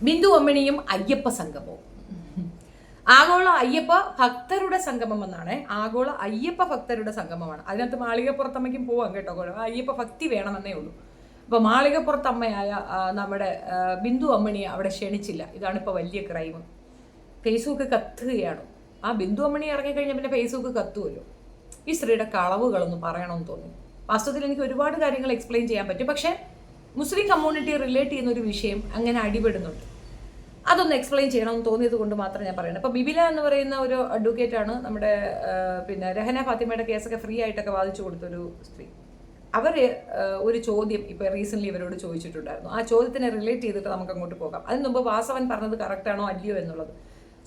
ബിന്ദു അമ്മിണിയും അയ്യപ്പ സംഗമവും. ആഗോള അയ്യപ്പ ഭക്തരുടെ സംഗമം എന്നാണ്. ആഗോള അയ്യപ്പ ഭക്തരുടെ സംഗമമാണ്. അതിനകത്ത് മാളികപ്പുറത്തമ്മയ്ക്കും പോവാം കേട്ടോ. അയ്യപ്പ ഭക്തി വേണമെന്നേ ഉള്ളൂ. അപ്പോൾ മാളികപ്പുറത്തമ്മയായ നമ്മുടെ ബിന്ദു അമ്മിണിയെ അവിടെ ക്ഷണിച്ചില്ല. ഇതാണിപ്പോൾ വലിയ ക്രൈം. ഫേസ്ബുക്ക് കത്തുകയാണ്. ആ ബിന്ദു അമ്മിണി ഇറങ്ങിക്കഴിഞ്ഞാൽ പിന്നെ ഫേസ്ബുക്ക് കത്തുമല്ലോ. ഈ സ്ത്രീയുടെ കളവുകളൊന്നും പറയണമെന്ന് തോന്നി. വാസ്തവത്തിൽ എനിക്ക് ഒരുപാട് കാര്യങ്ങൾ എക്സ്പ്ലെയിൻ ചെയ്യാൻ പറ്റും. പക്ഷേ മുസ്ലിം കമ്മ്യൂണിറ്റി റിലേറ്റ് ചെയ്യുന്ന ഒരു വിഷയം അങ്ങനെ അടിപെടുന്നുണ്ട്. അതൊന്ന് എക്സ്പ്ലെയിൻ ചെയ്യണമെന്ന് തോന്നിയത് കൊണ്ട് മാത്രം ഞാൻ പറയുന്നത്. അപ്പോൾ ബിബില എന്ന് പറയുന്ന ഒരു അഡ്വക്കേറ്റാണ് നമ്മുടെ രഹന ഫാത്തിമയുടെ കേസൊക്കെ ഫ്രീ ആയിട്ടൊക്കെ വാദിച്ചു കൊടുത്തൊരു സ്ത്രീ. അവർ ഒരു ചോദ്യം ഇപ്പോൾ റീസെൻ്റ്ലി ഇവരോട് ചോദിച്ചിട്ടുണ്ടായിരുന്നു. ആ ചോദ്യത്തിനെ റിലേറ്റ് ചെയ്തിട്ട് നമുക്ക് അങ്ങോട്ട് പോകാം. അതിന് മുമ്പ് വാസവൻ പറഞ്ഞത് കറക്റ്റാണോ അല്ലയോ എന്നുള്ളത്.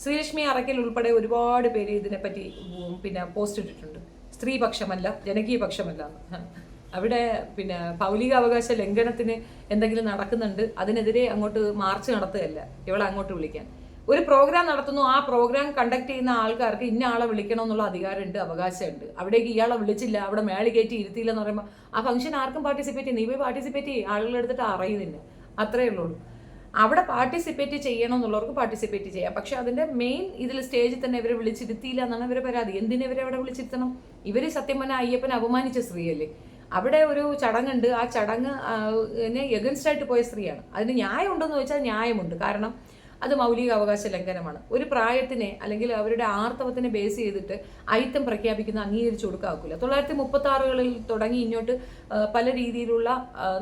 ശ്രീലക്ഷ്മി അറക്കൽ ഉൾപ്പെടെ ഒരുപാട് പേര് ഇതിനെപ്പറ്റി പോസ്റ്റ് ഇട്ടിട്ടുണ്ട്. സ്ത്രീപക്ഷമല്ല, ജനകീയ പക്ഷമല്ല. അവിടെ പൗലിക അവകാശ ലംഘനത്തിന് എന്തെങ്കിലും നടക്കുന്നുണ്ട്, അതിനെതിരെ അങ്ങോട്ട് മാർച്ച് നടത്തുകയല്ല ഇവളെ അങ്ങോട്ട് വിളിക്കാൻ. ഒരു പ്രോഗ്രാം നടത്തുന്നു, ആ പ്രോഗ്രാം കണ്ടക്ട് ചെയ്യുന്ന ആൾക്കാർക്ക് ഇന്ന ആളെ വിളിക്കണം എന്നുള്ള അധികാരമുണ്ട്, അവകാശമുണ്ട്. അവിടേക്ക് ഇയാളെ വിളിച്ചില്ല, അവിടെ മേളി കയറ്റി ഇരുത്തിയില്ല എന്ന് പറയുമ്പോൾ ആ ഫംഗ്ഷൻ ആർക്കും പാർട്ടിസിപ്പേറ്റ് ചെയ്യും. നീ പോയി പാർട്ടിസിപ്പേറ്റ് ചെയ്യും, ആളുകളെടുത്തിട്ട് അറിയുന്നില്ല. അത്രയേ ഉള്ളൂ. അവിടെ പാർട്ടിസിപ്പേറ്റ് ചെയ്യണം എന്നുള്ളവർക്ക് പാർട്ടിസിപ്പേറ്റ് ചെയ്യാം. പക്ഷെ അതിൻ്റെ മെയിൻ ഇതിൽ സ്റ്റേജിൽ തന്നെ ഇവരെ വിളിച്ചിരുത്തിയില്ല എന്നാണ് ഇവരെ പരാതി. എന്തിനെ അവിടെ വിളിച്ചിരുത്തണം? ഇവർ സത്യം പറഞ്ഞാൽ അയ്യപ്പനെ അപമാനിച്ച സ്ത്രീയല്ലേ. അവിടെ ഒരു ചടങ്ങുണ്ട്, ആ ചടങ്ങിനെ എഗൻസ്റ്റ് ആയിട്ട് പോയ സ്ത്രീയാണ്. അതിന് ന്യായമുണ്ടെന്ന് ചോദിച്ചാൽ ന്യായമുണ്ട്. കാരണം അത് മൗലിക അവകാശ ലംഘനമാണ്. ഒരു പ്രായത്തിനെ അല്ലെങ്കിൽ അവരുടെ ആർത്തവത്തിനെ ബേസ് ചെയ്തിട്ട് അയിത്തം പ്രഖ്യാപിക്കുന്ന അംഗീകരിച്ചു കൊടുക്കാക്കില്ല. 1936 തുടങ്ങി ഇങ്ങോട്ട് പല രീതിയിലുള്ള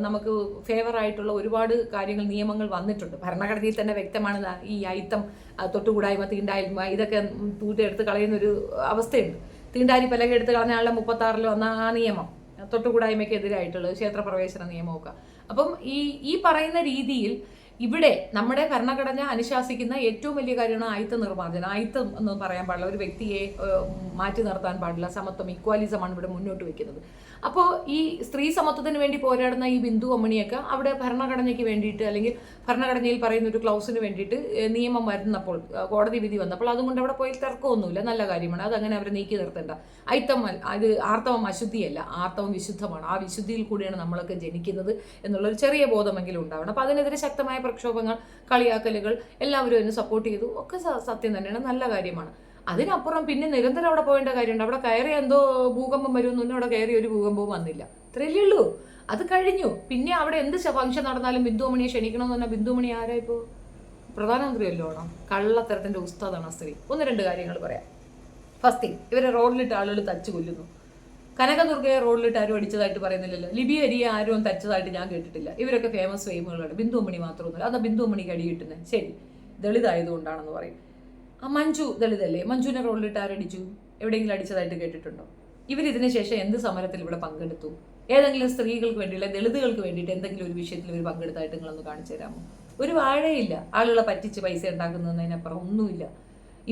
നമുക്ക് ഫേവറായിട്ടുള്ള ഒരുപാട് കാര്യങ്ങൾ, നിയമങ്ങൾ വന്നിട്ടുണ്ട്. ഭരണഘടനയിൽ തന്നെ വ്യക്തമാണ് ഈ അയിത്തം, തൊട്ടുകൂടായ്മ, തീണ്ടായ്മ ഇതൊക്കെ തൂട്ടിയെടുത്ത് കളയുന്നൊരു അവസ്ഥയുണ്ട്. തീണ്ടാരി പലക എടുത്ത് കളഞ്ഞ ആളുടെ 36 വന്ന ആ നിയമം തൊട്ടുകൂടായ്മയ്ക്കെതിരായിട്ടുള്ളത്, ക്ഷേത്രപ്രവേശന നിയമമൊക്കെ. അപ്പം ഈ പറയുന്ന രീതിയിൽ ഇവിടെ നമ്മുടെ ഭരണഘടന അനുശാസിക്കുന്ന ഏറ്റവും വലിയ കാര്യമാണ് ആയിത്ത നിർമ്മാർജ്ജനം. ആയിത്തം എന്ന് പറയാൻ പാടില്ല, ഒരു വ്യക്തിയെ മാറ്റി നിർത്താൻ പാടില്ല, സമത്വം, ഇക്വാലിസമാണ് ഇവിടെ മുന്നോട്ട് വയ്ക്കുന്നത്. അപ്പോൾ ഈ സ്ത്രീ സമത്വത്തിന് വേണ്ടി പോരാടുന്ന ഈ ബിന്ദു അമ്മിണിയൊക്കെ അവിടെ ഭരണഘടനയ്ക്ക് വേണ്ടിയിട്ട് അല്ലെങ്കിൽ ഭരണഘടനയിൽ പറയുന്ന ഒരു ക്ലൗസിന് വേണ്ടിയിട്ട് നിയമം വരുന്നപ്പോൾ, കോടതി വിധി വന്നപ്പോൾ അതുകൊണ്ട് അവിടെ പോയി തർക്കമൊന്നുമില്ല, നല്ല കാര്യമാണ്. അതങ്ങനെ അവരെ നീക്കി നിർത്തേണ്ട. അയിത്തം അത് ആർത്തവം അശുദ്ധിയല്ല, ആർത്തവം വിശുദ്ധമാണ്. ആ വിശുദ്ധിയിൽ കൂടിയാണ് നമ്മളൊക്കെ ജനിക്കുന്നത് എന്നുള്ളൊരു ചെറിയ ബോധമെങ്കിലും ഉണ്ടാവണം. അപ്പോൾ അതിനെതിരെ ശക്തമായ പ്രക്ഷോഭങ്ങൾ, കളിയാക്കലുകൾ എല്ലാവരും അതിന് സപ്പോർട്ട് ചെയ്തു, ഒക്കെ സത്യം തന്നെയാണ്, നല്ല കാര്യമാണ്. അതിനപ്പുറം പിന്നെ നിരന്തരം അവിടെ പോകേണ്ട കാര്യമുണ്ട്. അവിടെ കയറി എന്തോ ഭൂകമ്പം വരുമെന്നൊന്നും അവിടെ കയറി ഒരു ഭൂകമ്പവും വന്നില്ല. ഇത്രയല്ലേ ഉള്ളൂ, അത് കഴിഞ്ഞു. പിന്നെ അവിടെ എന്ത് ഫംഗ്ഷൻ നടന്നാലും ബിന്ദുമണിയെ ക്ഷണിക്കണമെന്ന് പറഞ്ഞാൽ ബിന്ദുമണി ആരാ ഇപ്പോൾ? പ്രധാനമന്ത്രിയല്ലോ ആണോ? കള്ളത്തരത്തിൻ്റെ ഉസ്താദാണ് സ്ത്രീ. 1-2 കാര്യങ്ങൾ പറയാം. ഫസ്റ്റ് തിങ്, ഇവരെ റോഡിലിട്ട് ആളുകൾ തച്ചു കൊല്ലുന്നു. കനകദുർഗയെ റോഡിലിട്ട് ആരും അടിച്ചതായിട്ട് പറയുന്നില്ലല്ലോ. ലിബി അരിയെ ആരും തച്ചതായിട്ട് ഞാൻ കേട്ടിട്ടില്ല. ഇവരൊക്കെ ഫേമസ് ഫെയിമുകളാണ്. ബിന്ദുമണി മാത്രമൊന്നുമില്ല. അതാ ബിന്ദുമണിക്ക് അടി കിട്ടുന്നത്. ശരി, ദളിതായതുകൊണ്ടാണെന്ന് പറയും. ആ മഞ്ജു ദളിതല്ലേ, മഞ്ജുവിനെ റോഡിലിട്ട് ആരടിച്ചു? എവിടെയെങ്കിലും അടിച്ചതായിട്ട് കേട്ടിട്ടുണ്ടോ? ഇവരിതിന് ശേഷം എന്ത് സമരത്തിൽ ഇവിടെ പങ്കെടുത്തു? ഏതെങ്കിലും സ്ത്രീകൾക്ക് വേണ്ടിയില്ല, ദളിതുകൾക്ക് വേണ്ടിയിട്ട് എന്തെങ്കിലും ഒരു വിഷയത്തിൽ ഇവർ പങ്കെടുത്തായിട്ട് നിങ്ങളൊന്ന് കാണിച്ചു തരാമോ? ഒരു വാഴയില്ല. ആളുകളെ പറ്റിച്ച് പൈസ ഉണ്ടാക്കുന്നതിനപ്പുറം ഒന്നുമില്ല.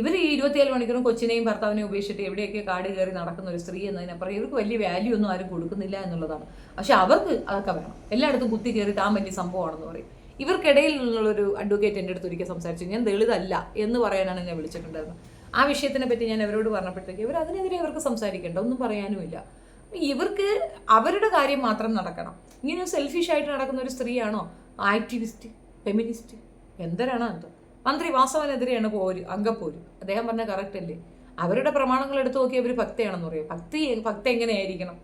ഇവർ ഈ 24 മണിക്കൂറും കൊച്ചിനെയും ഭർത്താവിനെയും ഉപേക്ഷിച്ചിട്ട് എവിടെയൊക്കെ കാട് കയറി നടക്കുന്ന ഒരു സ്ത്രീ എന്നതിനപ്പുറം ഇവർക്ക് വലിയ വാല്യൂ ഒന്നും ആരും കൊടുക്കുന്നില്ല എന്നുള്ളതാണ്. പക്ഷെ അവർക്ക് അതൊക്കെ വേണം. എല്ലായിടത്തും കുത്തി കയറി താൻ വലിയ സംഭവമാണെന്ന് പറയും. ഇവർക്കിടയിൽ നിന്നുള്ളൊരു അഡ്വക്കേറ്റ് എൻ്റെ അടുത്ത് ഒരിക്കൽ സംസാരിച്ചു. ഞാൻ ദളിതല്ല എന്ന് പറയാനാണ് എന്നെ വിളിച്ചിട്ടുണ്ടായിരുന്നത്. ആ വിഷയത്തിനെ പറ്റി ഞാൻ അവരോട് പറഞ്ഞപ്പോഴത്തേക്ക് ഇവർ അതിനെതിരെ ഇവർക്ക് സംസാരിക്കേണ്ട, ഒന്നും പറയാനുമില്ല. ഇവർക്ക് അവരുടെ കാര്യം മാത്രം നടക്കണം. ഇങ്ങനെ സെൽഫിഷ് ആയിട്ട് നടക്കുന്ന ഒരു സ്ത്രീയാണോ ആക്ടിവിസ്റ്റ്, ഫെമിനിസ്റ്റ്, എന്തരാണോ എന്തോ? മന്ത്രി വാസവനെതിരെയാണ് അങ്കപ്പോര്. അദ്ദേഹം പറഞ്ഞ കറക്റ്റ് അല്ലേ? അവരുടെ പ്രമാണങ്ങൾ എടുത്തു നോക്കി അവർ ഭക്തയാണെന്ന് പറയും. ഭക്തി എങ്ങനെയായിരിക്കണം?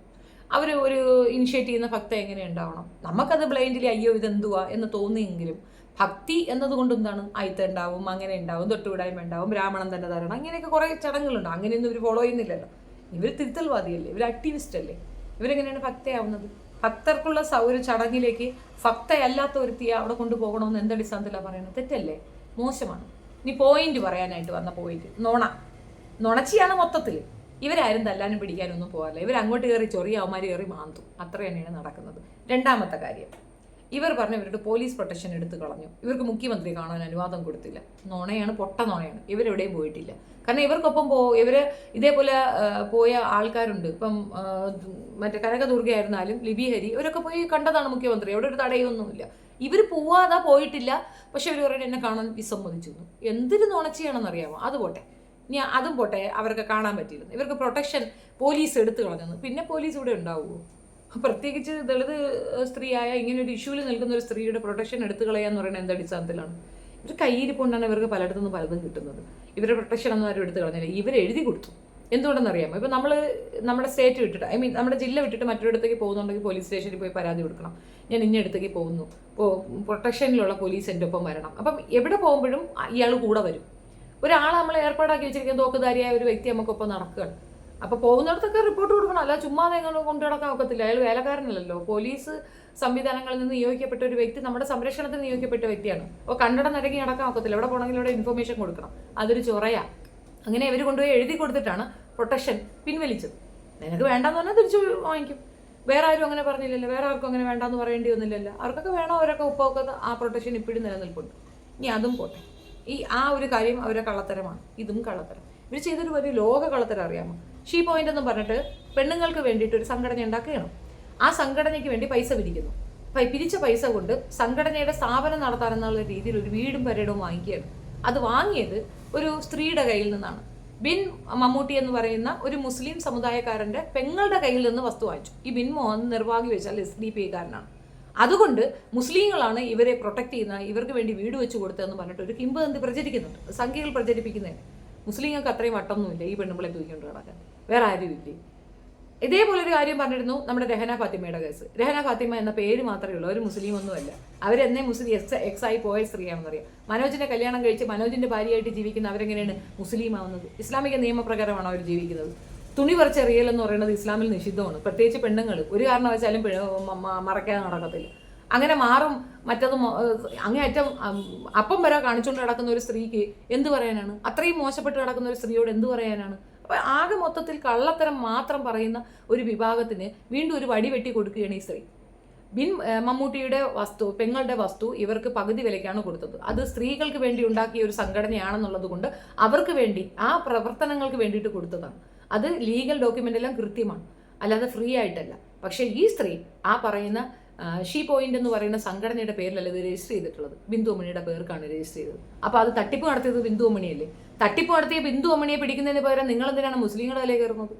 അവർ ഒരു ഇനിഷ്യേറ്റ് ചെയ്യുന്ന ഭക്ത എങ്ങനെ ഉണ്ടാവണം? നമുക്കത് ബ്ലൈൻഡ്ലി അയ്യോ ഇതെന്തുവാ എന്ന് തോന്നിയെങ്കിലും ഭക്തി എന്നതുകൊണ്ട് എന്താണ്? അയിത്ത ഉണ്ടാവും, അങ്ങനെ ഉണ്ടാവും, തൊട്ടുവിടായ്മ ഉണ്ടാവും, ബ്രാഹ്മണൻ തന്നെ തരണം, ഇങ്ങനെയൊക്കെ കുറേ ചടങ്ങുകളുണ്ട്. അങ്ങനെയൊന്നും ഇവർ ഫോളോ ചെയ്യുന്നില്ലല്ലോ. ഇവർ തിരുത്തൽവാദിയല്ലേ, ഇവർ ആക്ടിവിസ്റ്റ് അല്ലേ? ഇവരെങ്ങനെയാണ് ഭക്തയാവുന്നത്? ഭക്തർക്കുള്ള ഒരു ചടങ്ങിലേക്ക് ഭക്തയല്ലാത്ത ഒരുത്തിയെ അവിടെ കൊണ്ടുപോകണമെന്ന് എന്തടിസ്ഥാനത്തിലാണ് പറയുന്നത്? തെറ്റല്ലേ? മോശമാണ്. ഇനി പോയിന്റ് പറയാനായിട്ട് വന്ന പോയിന്റ് നുണച്ചിയാണ് മൊത്തത്തിൽ. ഇവരാരും തല്ലാനും പിടിക്കാനും ഒന്നും പോകാറില്ല. ഇവർ അങ്ങോട്ട് കയറി ചൊറിയ, അവന്മാർ കയറി മാന്തും. അത്ര തന്നെയാണ് നടക്കുന്നത്. രണ്ടാമത്തെ കാര്യം, ഇവർ പറഞ്ഞ ഇവരുടെ പോലീസ് പ്രൊട്ടക്ഷൻ എടുത്തു കളഞ്ഞു. ഇവർക്ക് മുഖ്യമന്ത്രി കാണാൻ അനുവാദം കൊടുത്തില്ല. നുണയാണ്, പൊട്ട നുണയാണ്. ഇവരെവിടെയും പോയിട്ടില്ല. കാരണം ഇവർക്കൊപ്പം ഇവർ ഇതേപോലെ പോയ ആൾക്കാരുണ്ട്. ഇപ്പം മറ്റേ കനകദുർഗയായിരുന്നാലും ലിബി ഹരി ഇവരൊക്കെ പോയി കണ്ടതാണ് മുഖ്യമന്ത്രി. അവിടെ ഒരു തടയൊന്നുമില്ല. ഇവർ പോവാതെ പോയിട്ടില്ല. പക്ഷെ ഇവർ പറയുന്നത് എന്നെ കാണാൻ വിസമ്മതിച്ചു. എന്തൊരു നുണച്ചിയാണെന്നറിയാമോ? അത് പോട്ടെ, ഇനി അതും പോട്ടെ, അവർക്ക് കാണാൻ പറ്റിയിരുന്നു. ഇവർക്ക് പ്രൊട്ടക്ഷൻ പോലീസ് എടുത്തു കളഞ്ഞു. പിന്നെ പോലീസ് ഇവിടെ ഉണ്ടാവുമോ? പ്രത്യേകിച്ച് ദളിത് സ്ത്രീയായ ഇങ്ങനെ ഒരു ഇഷ്യൂവിൽ നിൽക്കുന്ന ഒരു സ്ത്രീയുടെ പ്രൊട്ടക്ഷൻ എടുത്തു കളയാന്ന് പറയുന്നത് എന്തടിസ്ഥാനത്തിലാണ്? ഒരു കയ്യിരിപ്പുകൊണ്ടാണ് ഇവർക്ക് പലയിടത്തുനിന്ന് പലതും കിട്ടുന്നത്. ഇവരുടെ പ്രൊട്ടക്ഷൻ ഒന്നും ആരും എടുത്ത് കളഞ്ഞില്ല, ഇവർ എഴുതി കൊടുത്തു. എന്തുകൊണ്ടെന്നറിയാമോ? ഇപ്പം നമ്മൾ നമ്മുടെ സ്റ്റേറ്റ് വിട്ടിട്ട്, ഐ മീൻ നമ്മുടെ ജില്ല വിട്ടിട്ട് മറ്റൊരിടത്തേക്ക് പോകുന്നുണ്ടെങ്കിൽ പോലീസ് സ്റ്റേഷനിൽ പോയി പരാതി കൊടുക്കണം, ഞാൻ ഇന്നയിടത്തേക്ക് പോകുന്നു, പ്രൊട്ടക്ഷനിലുള്ള പോലീസ് എൻ്റെ ഒപ്പം വരണം. അപ്പം എവിടെ പോകുമ്പോഴും ഇയാൾ കൂടെ വരും. ഒരാളെ നമ്മൾ ഏർപ്പാടാക്കി വെച്ചിരിക്കുന്ന തോക്കുധാരിയായ ഒരു വ്യക്തി നമുക്കൊപ്പം നടക്കുകയാണ്. അപ്പോൾ പോകുന്നിടത്തൊക്കെ റിപ്പോർട്ട് കൊടുക്കണം, അല്ല ചുമ്മാതെ എങ്ങനെ കൊണ്ടു നടക്കാൻ ഒക്കത്തില്ല. അയാൾ വേലക്കാരനല്ലല്ലോ, പോലീസ് സംവിധാനങ്ങളിൽ നിന്ന് നിയോഗിക്കപ്പെട്ട ഒരു വ്യക്തി, നമ്മുടെ സംരക്ഷണത്തിന് നിയോഗിക്കപ്പെട്ട വ്യക്തിയാണ്. അപ്പോൾ കണ്ടടം നിരങ്ങി നടക്കാൻ ഒക്കത്തില്ല, എവിടെ പോകണമെങ്കിലും ഇവിടെ ഇൻഫർമേഷൻ കൊടുക്കണം. അതൊരു ചൊറയാ. അങ്ങനെ ഇവർ കൊണ്ടുപോയി എഴുതി കൊടുത്തിട്ടാണ് പ്രൊട്ടക്ഷൻ പിൻവലിച്ചത്. നിനക്ക് വേണ്ടാന്ന് പറഞ്ഞാൽ തിരിച്ചു വാങ്ങിക്കും. വേറെ ആരും അങ്ങനെ പറഞ്ഞില്ലല്ലോ, വേറെ ആർക്കും അങ്ങനെ വേണ്ടാന്ന് പറയേണ്ടി ഒന്നുമില്ലല്ലോ. അവർക്കൊക്കെ വേണോ, അവരൊക്കെ ഉപ്പൊക്കെ ആ പ്രൊട്ടക്ഷൻ ഇപ്പോഴും നിലനിൽപ്പുണ്ട്. ഇനി അതും പോട്ടെ, ആ ഒരു കാര്യം അവരുടെ കള്ളത്തരമാണ്, ഇതും കള്ളത്തരം. ഇവർ ചെയ്തൊരു വലിയ ലോക കള്ളത്തരം അറിയാമോ? ഷീ പോയിന്റ് എന്ന് പറഞ്ഞിട്ട് പെണ്ണുങ്ങൾക്ക് വേണ്ടിയിട്ട് ഒരു സംഘടന ഉണ്ടാക്കുകയാണ്. ആ സംഘടനയ്ക്ക് വേണ്ടി പൈസ പിരിക്കുന്നു. പിരിച്ച പൈസ കൊണ്ട് സംഘടനയുടെ സ്ഥാപനം നടത്താനെന്നുള്ള രീതിയിൽ ഒരു വീടും പരേഡും വാങ്ങിക്കുകയാണ്. അത് വാങ്ങിയത് ഒരു സ്ത്രീയുടെ കയ്യിൽ നിന്നാണ്. ബിൻ മമ്മൂട്ടി എന്ന് പറയുന്ന ഒരു മുസ്ലിം സമുദായക്കാരൻ്റെ പെങ്ങളുടെ കയ്യിൽ നിന്ന് വസ്തു വാങ്ങിച്ചു. ഈ ബിൻ മോഹൻ നിർഭാഗ്യവശാൽ SDP കാരനാണ്. അതുകൊണ്ട് മുസ്ലിങ്ങളാണ് ഇവരെ പ്രൊട്ടക്ട് ചെയ്യുന്ന, ഇവർക്ക് വേണ്ടി വീട് വെച്ച് കൊടുത്തതെന്ന് പറഞ്ഞിട്ട് ഒരു കിംവദന്തി പ്രചരിക്കുന്നുണ്ട്. സംഖ്യകൾ പ്രചരിപ്പിക്കുന്നതിന് മുസ്ലിങ്ങൾക്ക് അത്രയും വട്ടൊന്നുമില്ല ഈ പെണ്ണുമ്പളെ തൂക്കിക്കൊണ്ട് നടക്കാൻ, വേറെ ആരും ഇല്ലേ. ഇതേപോലെ ഒരു കാര്യം പറഞ്ഞിരുന്നു നമ്മുടെ രഹന ഫാത്തിമയുടെ കേസ്. രഹന ഫാത്തിമ എന്ന പേര് മാത്രമേ ഉള്ളൂ, ഒരു മുസ്ലിം ഒന്നുമല്ല. അവരെന്നേ മുസ്ലിം എക്സ് ആയി പോയ സ്ത്രീയാണെന്നറിയാം. മനോജിനെ കല്യാണം കഴിച്ച് മനോജിന്റെ ഭാര്യയായിട്ട് ജീവിക്കുന്ന അവരെങ്ങനെയാണ് മുസ്ലിം ആവുന്നത്? ഇസ്ലാമിക നിയമപ്രകാരമാണ് അവർ ജീവിക്കുന്നത്. തുണി പറിച്ചെറിയൽ എന്ന് പറയുന്നത് ഇസ്ലാമിൽ നിഷിദ്ധമാണ്. പ്രത്യേകിച്ച് പെണ്ണുങ്ങൾ ഒരു കാരണവശാലും മറയ്ക്കാതെ നടക്കത്തില്ല. അങ്ങനെ മാറും മറ്റതും അങ്ങേയറ്റം അപ്പം വരെ കാണിച്ചുകൊണ്ട് നടക്കുന്ന ഒരു സ്ത്രീക്ക് എന്ത് പറയാനാണ്? അത്രയും മോശപ്പെട്ട് കിടക്കുന്ന ഒരു സ്ത്രീയോട് എന്ത് പറയാനാണ്? അപ്പോൾ ആകെ മൊത്തത്തിൽ കള്ളത്തരം മാത്രം പറയുന്ന ഒരു വിഭാഗത്തിന് വീണ്ടും ഒരു വടി വെട്ടി കൊടുക്കുകയാണ് ഈ സ്ത്രീ. ബിൻ മമ്മൂട്ടിയുടെ വസ്തു, പെങ്ങളുടെ വസ്തു ഇവർക്ക് പകുതി വിലയ്ക്കാണ് കൊടുത്തത്. അത് സ്ത്രീകൾക്ക് വേണ്ടി ഉണ്ടാക്കിയ ഒരു സംഘടനയാണെന്നുള്ളത് കൊണ്ട് അവർക്ക് വേണ്ടി ആ പ്രവർത്തനങ്ങൾക്ക് വേണ്ടിയിട്ട് കൊടുത്തതാണ്. അത് ലീഗൽ ഡോക്യുമെൻ്റ് എല്ലാം കൃത്യമാണ്, അല്ലാതെ ഫ്രീ ആയിട്ടല്ല. പക്ഷേ ഈ സ്ത്രീ ആ പറയുന്ന ഷീ പോയിന്റ് എന്ന് പറയുന്ന സംഘടനയുടെ പേരിലല്ല ഇത് രജിസ്റ്റർ ചെയ്തിട്ടുള്ളത്, ബിന്ദു അമ്മണിയുടെ പേർക്കാണ് രജിസ്റ്റർ ചെയ്തത്. അപ്പോൾ അത് തട്ടിപ്പ് നടത്തിയത് ബിന്ദു അമ്മണിയല്ലേ? തട്ടിപ്പ് നടത്തിയ ബിന്ദു അമ്മണിയെ പിടിക്കുന്നതിന് പകരം നിങ്ങളെന്തിനാണ് മുസ്ലിങ്ങളുടെ തലയിൽ കയറുന്നത്?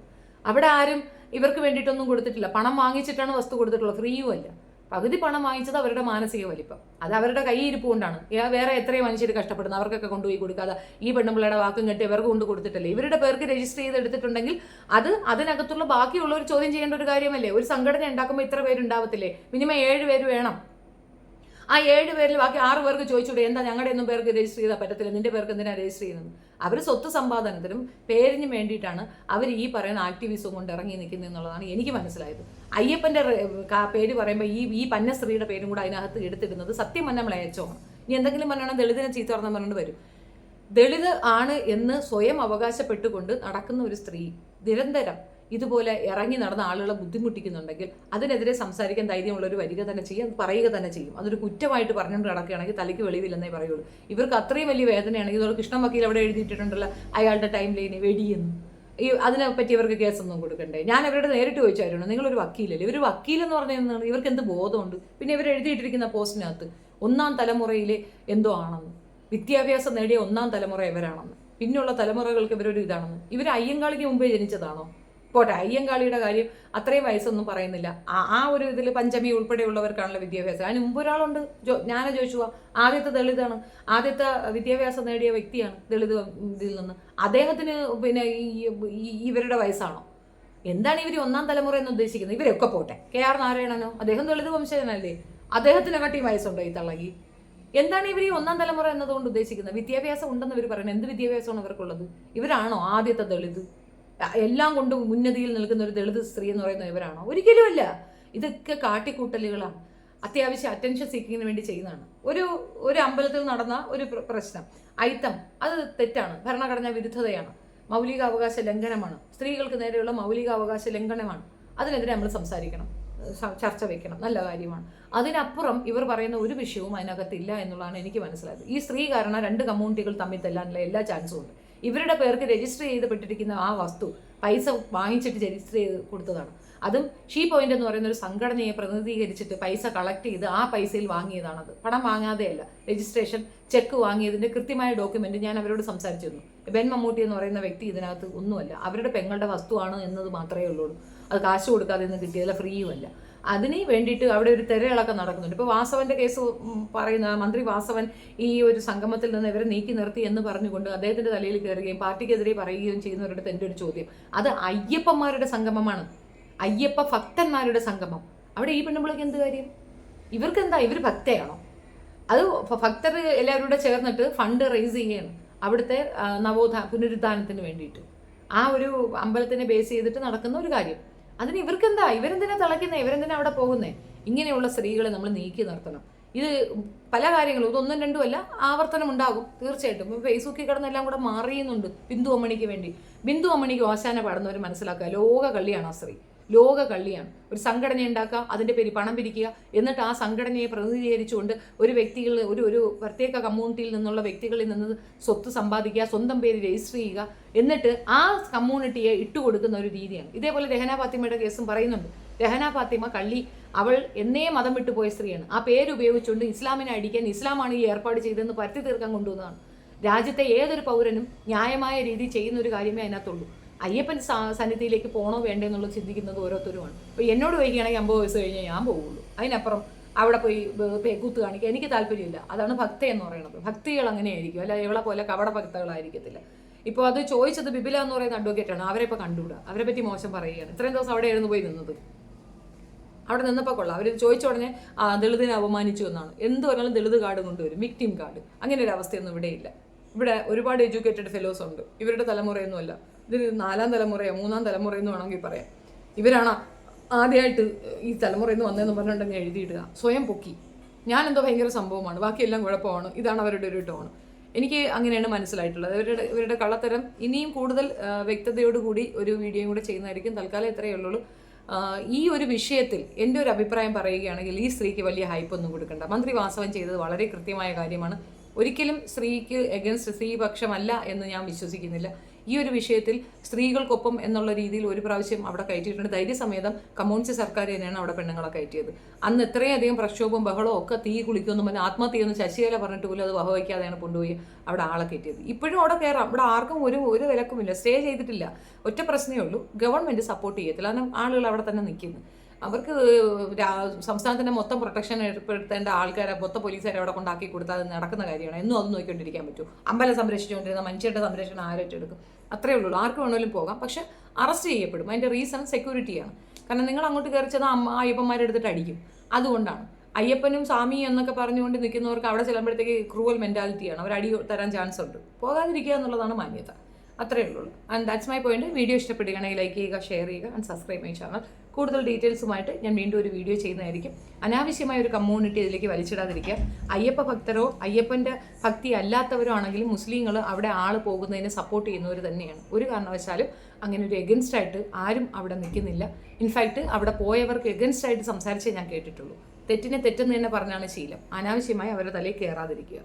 അവിടെ ആരും ഇവർക്ക് വേണ്ടിയിട്ടൊന്നും കൊടുത്തിട്ടില്ല, പണം വാങ്ങിച്ചിട്ടാണ് വസ്തു കൊടുത്തിട്ടുള്ളത്, ഫ്രീയും അല്ല. പകുതി പണം വാങ്ങിച്ചത് അവരുടെ മാനസിക വലിപ്പം, അത് അവരുടെ കൈയിരിപ്പ് കൊണ്ടാണ്. വേറെ എത്രയും മനുഷ്യർ കഷ്ടപ്പെടുന്നു, അവർക്കൊക്കെ കൊണ്ടുപോയി കൊടുക്കാതെ ഈ പെണ്ണുമ്പിള്ളയുടെ വാക്കും കെട്ടി ഇവർക്ക് കൊണ്ട് കൊടുത്തിട്ടല്ലേ. ഇവരുടെ പേർക്ക് രജിസ്റ്റർ ചെയ്തെടുത്തിട്ടുണ്ടെങ്കിൽ അത് അതിനകത്തുള്ള ബാക്കിയുള്ളവർ ചോദ്യം ചെയ്യേണ്ട ഒരു കാര്യമല്ലേ? ഒരു സംഘടന ഉണ്ടാക്കുമ്പോൾ ഇത്ര പേരുണ്ടാവത്തില്ലേ? മിനിമം 7 പേര് വേണം. ആ 7 പേരിൽ ബാക്കി 6 പേർക്ക് ചോദിച്ചൂടെ, എന്താ ഞങ്ങളുടെ ഒന്നും പേർക്ക് രജിസ്റ്റർ ചെയ്താൽ പറ്റത്തില്ല, നിന്റെ പേർക്ക് എന്തിനാണ് രജിസ്റ്റർ ചെയ്യുന്നത്? അവർ സ്വത്ത് സമ്പാദനത്തിനും പേരിനും വേണ്ടിയിട്ടാണ് അവർ ഈ പറയുന്ന ആക്ടിവിസം കൊണ്ട് ഇറങ്ങി നിൽക്കുന്നത് എന്നുള്ളതാണ് എനിക്ക് മനസ്സിലായത്. അയ്യപ്പൻ്റെ പേര് പറയുമ്പോൾ ഈ പന്ന സ്ത്രീയുടെ പേരും കൂടെ അതിനകത്ത് എടുത്തിടുന്നത് സത്യം തന്നെ മ്ലേച്ഛമാണ്. ഇനി എന്തെങ്കിലും പറഞ്ഞാൽ ദളിതിനെ ചീത്ത പറഞ്ഞാൽ പറഞ്ഞുകൊണ്ട് വരും. ദളിത് ആണ് എന്ന് സ്വയം അവകാശപ്പെട്ടുകൊണ്ട് നടക്കുന്ന ഒരു സ്ത്രീ നിരന്തരം ഇതുപോലെ ഇറങ്ങി നടന്ന ആളുകളെ ബുദ്ധിമുട്ടിക്കുന്നുണ്ടെങ്കിൽ അതിനെതിരെ സംസാരിക്കാൻ ധൈര്യമുള്ളൊരു വരിക തന്നെ ചെയ്യും, പറയുക തന്നെ ചെയ്യും. അതൊരു കുറ്റമായിട്ട് പറഞ്ഞുകൊണ്ട് നടക്കുകയാണെങ്കിൽ തലയ്ക്ക് വെളിവില്ലെന്നേ പറയുള്ളൂ. ഇവർക്ക് അത്രയും വലിയ വേദനയാണെങ്കിൽ ഇതോടെ കൃഷ്ണ വക്കീൽ അവിടെ എഴുതിയിട്ടുണ്ടല്ലോ അയാളുടെ ടൈം ലൈന് വെടിയെന്ന്. അതിനെപ്പറ്റി ഇവർക്ക് കേസൊന്നും കൊടുക്കണ്ടേ? ഞാൻ അവരുടെ നേരിട്ട് ചോദിച്ചായിരുന്നു, നിങ്ങളൊരു വക്കീലല്ലേ? ഇവർ വക്കീലെന്ന് പറഞ്ഞാൽ ഇവർക്ക് എന്ത് ബോധമുണ്ട്? പിന്നെ ഇവർ എഴുതിയിട്ടിരിക്കുന്ന പോസ്റ്റിനകത്ത് 1ാം തലമുറയിലെ എന്തോ ആണെന്ന്, വിദ്യാഭ്യാസം നേടിയ 1ാം തലമുറ ഇവരാണെന്ന്, പിന്നെയുള്ള തലമുറകൾക്ക് ഇവരൊരു ഇതാണെന്ന്. ഇവർ അയ്യങ്കാളിക്ക് മുമ്പേ ജനിച്ചതാണോ? പോട്ടെ, അയ്യങ്കാളിയുടെ കാര്യം അത്രയും വയസ്സൊന്നും പറയുന്നില്ല. ആ ഒരു ഇതിൽ പഞ്ചമി ഉൾപ്പെടെയുള്ളവർക്കാണല്ലോ വിദ്യാഭ്യാസം. അതിന് മുമ്പ് ഒരാളുണ്ട്, ജ്ഞാന ജോഷുവ, ആദ്യത്തെ ദളിതാണ്, ആദ്യത്തെ വിദ്യാഭ്യാസം നേടിയ വ്യക്തിയാണ് ദളിത് ഇതിൽ നിന്ന്. അദ്ദേഹത്തിന് പിന്നെ ഇവരുടെ വയസ്സാണോ? എന്താണ് ഇവർ 1ാം തലമുറ എന്ന് ഉദ്ദേശിക്കുന്നത്? ഇവരൊക്കെ പോട്ടെ, KR നാരായണനോ, അദ്ദേഹം ദളിത് വംശജനല്ലേ, അദ്ദേഹത്തിനെക്കാട്ടി വയസ്സുണ്ടോ ഈ തള്ളകി? എന്താണ് ഇവർ 1ാം തലമുറ എന്നതുകൊണ്ട് ഉദ്ദേശിക്കുന്നത്? വിദ്യാഭ്യാസം ഉണ്ടെന്ന് ഇവർ പറയുന്നത്, എന്ത് വിദ്യാഭ്യാസമാണ് ഇവർക്കുള്ളത്? ഇവരാണോ ആദ്യത്തെ ദളിത്? എല്ലാം കൊണ്ട് ഉന്നതിയിൽ നിൽക്കുന്ന ഒരു ദളിത് സ്ത്രീ എന്ന് പറയുന്ന ഇവരാണോ? ഒരിക്കലുമല്ല. ഇതൊക്കെ കാട്ടിക്കൂട്ടലുകളാണ്, അത്യാവശ്യം അറ്റൻഷൻ സീക്കിങ്ങിന് വേണ്ടി ചെയ്യുന്നതാണ്. ഒരു അമ്പലത്തിൽ നടന്ന ഒരു പ്രശ്നം, അയിത്തം, അത് തെറ്റാണ്, ഭരണഘടനാ വിരുദ്ധതയാണ്, മൗലികാവകാശ ലംഘനമാണ്, സ്ത്രീകൾക്ക് നേരെയുള്ള മൗലികാവകാശ ലംഘനമാണ്. അതിനെതിരെ നമ്മൾ സംസാരിക്കണം, ചർച്ച വെക്കണം, നല്ല കാര്യമാണ്. അതിനപ്പുറം ഇവർ പറയുന്ന ഒരു വിഷയവും അതിനകത്തില്ല എന്നുള്ളതാണ് എനിക്ക് മനസ്സിലായത്. ഈ സ്ത്രീ കാരണം 2 കമ്മ്യൂണിറ്റികൾ തമ്മിൽ തെല്ലാനുള്ള എല്ലാ ചാൻസും ഉണ്ട്. ഇവരുടെ പേർക്ക് രജിസ്റ്റർ ചെയ്യപ്പെട്ടിരിക്കുന്ന ആ വസ്തു പൈസ വാങ്ങിച്ചിട്ട് രജിസ്റ്റർ ചെയ്ത് കൊടുത്തതാണ്. അതും ഷീ പോയിന്റ് എന്ന് പറയുന്ന ഒരു സംഘടനയെ പ്രതിനിധീകരിച്ചിട്ട് പൈസ കളക്ട് ചെയ്ത് ആ പൈസയിൽ വാങ്ങിയതാണത്, പണം വാങ്ങാതെയല്ല. രജിസ്ട്രേഷൻ ചെക്ക് വാങ്ങിയതിൻ്റെ കൃത്യമായ ഡോക്യുമെന്റ് ഞാൻ അവരോട് സംസാരിച്ചിരുന്നു. ബെൻ മമ്മൂട്ടി എന്ന് പറയുന്ന വ്യക്തി ഇതിനകത്ത് ഒന്നുമല്ല, അവരുടെ പെങ്ങളുടെ വസ്തുവാണ് എന്നത് മാത്രമേ ഉള്ളൂ. അത് കാശ് കൊടുക്കാതെ നിന്ന് കിട്ടിയതല്ല, ഫ്രീയുമല്ല. അതിന് വേണ്ടിയിട്ട് അവിടെ ഒരു തിരയിളക്കം നടക്കുന്നുണ്ട്. ഇപ്പോൾ വാസവന്റെ കേസ് പറയുന്ന മന്ത്രി വാസവൻ ഈ ഒരു സംഗമത്തിൽ നിന്ന് ഇവരെ നീക്കി നിർത്തി എന്ന് പറഞ്ഞുകൊണ്ട് അദ്ദേഹത്തിന്റെ തലയിൽ കയറുകയും പാർട്ടിക്കെതിരെ പറയുകയും ചെയ്യുന്നവരുടെ എൻ്റെ ഒരു ചോദ്യം, അത് അയ്യപ്പന്മാരുടെ സംഗമമാണ്, അയ്യപ്പ ഭക്തന്മാരുടെ സംഗമം. അവിടെ ഈ പെണ്ണുമ്പിളക്ക് എന്ത് കാര്യം? ഇവർക്ക് എന്താ, ഇവർ ഭക്തയാണോ? അത് ഭക്തർ എല്ലാവരും കൂടെ ചേർന്നിട്ട് ഫണ്ട് റേസ് ചെയ്യുകയാണ് അവിടുത്തെ പുനരുദ്ധാനത്തിന് വേണ്ടിയിട്ട്. ആ ഒരു അമ്പലത്തിനെ ബേസ് ചെയ്തിട്ട് നടക്കുന്ന ഒരു കാര്യം. അതിന് ഇവർക്കെന്താ, ഇവരെന്തിനാ തിളയ്ക്കുന്നത്, ഇവരെന്തിനാ അവിടെ പോകുന്നേ? ഇങ്ങനെയുള്ള സ്ത്രീകളെ നമ്മൾ നീക്കി നിർത്തണം. ഇത് പല കാര്യങ്ങളും, ഇതൊന്നും രണ്ടും അല്ല, ആവർത്തനം ഉണ്ടാകും തീർച്ചയായിട്ടും. ഇപ്പോൾ ഫേസ്ബുക്കിൽ കിടന്നെല്ലാം കൂടെ മാറിയുന്നുണ്ട് ബിന്ദു അമ്മണിക്ക് വേണ്ടി. ബിന്ദു അമ്മണിക്ക് ഓശാന പാടുന്നവർ മനസ്സിലാക്കുക, ലോക കള്ളിയാണ് ആ സ്ത്രീ, ലോക കള്ളിയാണ്. ഒരു സംഘടന ഉണ്ടാക്കുക, അതിൻ്റെ പേര് പണം പിരിക്കുക, എന്നിട്ട് ആ സംഘടനയെ പ്രതിനിധീകരിച്ചുകൊണ്ട് ഒരു വ്യക്തികൾ ഒരു പ്രത്യേക കമ്മ്യൂണിറ്റിയിൽ നിന്നുള്ള വ്യക്തികളിൽ നിന്ന് സ്വത്ത് സമ്പാദിക്കുക, സ്വന്തം പേര് രജിസ്റ്റർ ചെയ്യുക, എന്നിട്ട് ആ കമ്മ്യൂണിറ്റിയെ ഇട്ടുകൊടുക്കുന്ന ഒരു രീതിയാണ്. ഇതേപോലെ രഹന ഫാത്തിമയുടെ കേസും പറയുന്നുണ്ട്. രഹന ഫാത്തിമ കള്ളി, അവൾ എന്നേ മതം വിട്ടുപോയ സ്ത്രീയാണ്. ആ പേര് ഉപയോഗിച്ചുകൊണ്ട് ഇസ്ലാമിനെ അടിക്കാൻ, ഇസ്ലാമാണ് ഈ ഏർപ്പാട് ചെയ്തതെന്ന് പരുത്തി തീർക്കാൻ കൊണ്ടുവന്നതാണ്. രാജ്യത്തെ ഏതൊരു പൗരനും ന്യായമായ രീതി ചെയ്യുന്ന ഒരു കാര്യമേ അതിനകത്തുള്ളൂ. അയ്യപ്പൻ സന്നിധിയിലേക്ക് പോകണോ വേണ്ടേ എന്നുള്ളത് ചിന്തിക്കുന്നത് ഓരോരുത്തരുമാണ്. ഇപ്പോൾ എന്നോട് വൈകിയാണെങ്കിൽ 50 വയസ്സ് കഴിഞ്ഞാൽ ഞാൻ പോവുള്ളൂ. അതിനപ്പുറം അവിടെ പോയി പേക്കൂത്ത് കാണിക്കുക എനിക്ക് താല്പര്യമില്ല. അതാണ് ഭക്തി എന്ന് പറയുന്നത്. ഭക്തികൾ അങ്ങനെയായിരിക്കും, അല്ല ഇവളെ പോലെ കപട ഭക്തകളായിരിക്കത്തില്ല. ഇപ്പോൾ അത് ചോദിച്ചത് ബിബില എന്ന് പറയുന്ന അഡ്വക്കേറ്റാണ്. അവരെ ഇപ്പോൾ കണ്ടുകൂടാ, അവരെ പറ്റി മോശം പറയുകയാണ്. ഇത്രയും ദിവസം അവിടെ ആയിരുന്നു പോയി നിന്നത്. അവിടെ നിന്നപ്പോൾ കൊള്ളാം. അവർ ചോദിച്ച ഉടനെ ദളിതിനെ അപമാനിച്ചു എന്നാണ്. എന്ത് പറഞ്ഞാലും ദളിത് കാർഡ് കൊണ്ടുവരും, വിക്ടിം കാർഡ്. അങ്ങനെ ഒരു അവസ്ഥയൊന്നും ഇവിടെയില്ല. ഇവിടെ ഒരുപാട് എഡ്യൂക്കേറ്റഡ് ഫെലോസ് ഉണ്ട്. ഇവരുടെ തലമുറയൊന്നുമല്ല, ഇത് 4ാം തലമുറയോ 3ാം തലമുറയെന്ന് വേണമെങ്കിൽ പറയാം. ഇവരാണ് ആദ്യമായിട്ട് ഈ തലമുറയെന്ന് വന്നതെന്ന് പറഞ്ഞിട്ടുണ്ടെങ്കിൽ എഴുതിയിടുക, സ്വയം പൊക്കി. ഞാനെന്തോ ഭയങ്കര സംഭവമാണ്, ബാക്കിയെല്ലാം കുഴപ്പമാണ്, ഇതാണ് അവരുടെ ഒരു ടോണ്. എനിക്ക് അങ്ങനെയാണ് മനസ്സിലായിട്ടുള്ളത്. ഇവരുടെ കള്ളത്തരം ഇനിയും കൂടുതൽ വ്യക്തതയോടുകൂടി ഒരു വീഡിയോയും കൂടെ ചെയ്യുന്നതായിരിക്കും. തൽക്കാലം ഇത്രയേ ഉള്ളൂ. ഈ ഒരു വിഷയത്തിൽ എൻ്റെ ഒരു അഭിപ്രായം പറയുകയാണെങ്കിൽ ഈ സ്ത്രീക്ക് വലിയ ഹൈപ്പൊന്നും കൊടുക്കണ്ട. മന്ത്രി വാസവൻ ചെയ്തത് വളരെ കൃത്യമായ കാര്യമാണ്. ഒരിക്കലും സ്ത്രീക്ക് എഗൻസ്റ്റ് സ്ത്രീപക്ഷമല്ല എന്ന് ഞാൻ വിശ്വസിക്കുന്നില്ല. ഈ ഒരു വിഷയത്തിൽ സ്ത്രീകൾക്കൊപ്പം എന്നുള്ള രീതിയിൽ ഒരു പ്രാവശ്യം അവിടെ കയറ്റിയിട്ടുണ്ട്. ധൈര്യസമേതം കമ്മ്യൂണിസ്റ്റ് സർക്കാർ തന്നെയാണ് അവിടെ പെണ്ണുങ്ങളെ കയറ്റിയത്. അന്ന് ഇത്രയധികം പ്രക്ഷോഭവും ബഹളവും ഒക്കെ തീ കുളിക്കുമെന്നും പറഞ്ഞാൽ ആത്മഹത്യയൊന്നും ശശികല പറഞ്ഞിട്ട് പോലും അത് വഹവയ്ക്കാതെയാണ് കൊണ്ടുപോയി അവിടെ ആളെ കയറ്റിയത്. ഇപ്പോഴും അവിടെ കയറാം, ഇവിടെ ആർക്കും ഒരു വിലക്കുമില്ല, സ്റ്റേ ചെയ്തിട്ടില്ല. ഒറ്റ പ്രശ്നമേ ഉള്ളൂ, ഗവൺമെൻറ് സപ്പോർട്ട് ചെയ്യത്തില്ല. കാരണം ആളുകൾ അവിടെ തന്നെ നിൽക്കുന്നു. അവർക്ക് സംസ്ഥാനത്തിൻ്റെ മൊത്തം പ്രൊട്ടക്ഷൻ ഏർപ്പെടുത്തേണ്ട ആൾക്കാരെ മൊത്തം പോലീസുകാരെ അവിടെ കൊണ്ടാക്കി കൊടുത്താൽ അത് നടക്കുന്ന കാര്യമാണ്. എന്നും അത് നോക്കിക്കൊണ്ടിരിക്കാൻ പറ്റും. അമ്പലം സംരക്ഷിച്ചുകൊണ്ടിരുന്ന മനുഷ്യരുടെ സംരക്ഷണം ആരേറ്റെടുക്കും? അത്രയേ ഉള്ളൂ. ആർക്ക് വേണമെങ്കിലും പോകാം, പക്ഷെ അറസ്റ്റ് ചെയ്യപ്പെടും. അതിൻ്റെ റീസൺ സെക്യൂരിറ്റിയാണ്. കാരണം നിങ്ങൾ അങ്ങോട്ട് കയറി ചെന്നാൽ അയ്യപ്പന്മാരെടുത്തിട്ട് അടിക്കും. അതുകൊണ്ടാണ് അയ്യപ്പനും സ്വാമിയും എന്നൊക്കെ പറഞ്ഞുകൊണ്ട് നിൽക്കുന്നവർക്ക് അവിടെ ചെല്ലുമ്പോഴത്തേക്ക് ക്രൂവൽ മെൻറ്റാലിറ്റിയാണ്. അവർ അടി തരാൻ ചാൻസ് ഉണ്ട്. പോകാതിരിക്കുക എന്നുള്ളതാണ് മാന്യത. അത്രയേ ഉള്ളൂ. And that's my point. Video ഇഷ്ടപ്പെടുകയാണെങ്കിൽ ലൈക്ക് ചെയ്യുക, ഷെയർ ചെയ്യുക ആൻഡ് സബ്സ്ക്രൈബ് മൈ ചാനൽ. കൂടുതൽ ഡീറ്റെയിൽസുമായിട്ട് ഞാൻ വീണ്ടും ഒരു വീഡിയോ ചെയ്യുന്നതായിരിക്കും. അനാവശ്യമായ ഒരു കമ്മ്യൂണിറ്റി ഇതിലേക്ക് വലിച്ചിടാതിരിക്കുക. അയ്യപ്പ ഭക്തരോ അയ്യപ്പൻ്റെ ഭക്തി അല്ലാത്തവരോ ആണെങ്കിലും മുസ്ലിങ്ങൾ അവിടെ ആൾ പോകുന്നതിനെ സപ്പോർട്ട് ചെയ്യുന്നവർ തന്നെയാണ്. ഒരു കാരണവശാലും അങ്ങനെ ഒരു എഗൻസ്റ്റ് ആയിട്ട് ആരും അവിടെ നിൽക്കുന്നില്ല. ഇൻഫാക്റ്റ് അവിടെ പോയവർക്ക് എഗൻസ്റ്റ് ആയിട്ട് സംസാരിച്ചേ ഞാൻ കേട്ടിട്ടുള്ളൂ. തെറ്റിനെ തെറ്റെന്ന് തന്നെ പറഞ്ഞാണ് ശീലം. അനാവശ്യമായി അവരുടെ തലയിൽ കയറാതിരിക്കുക.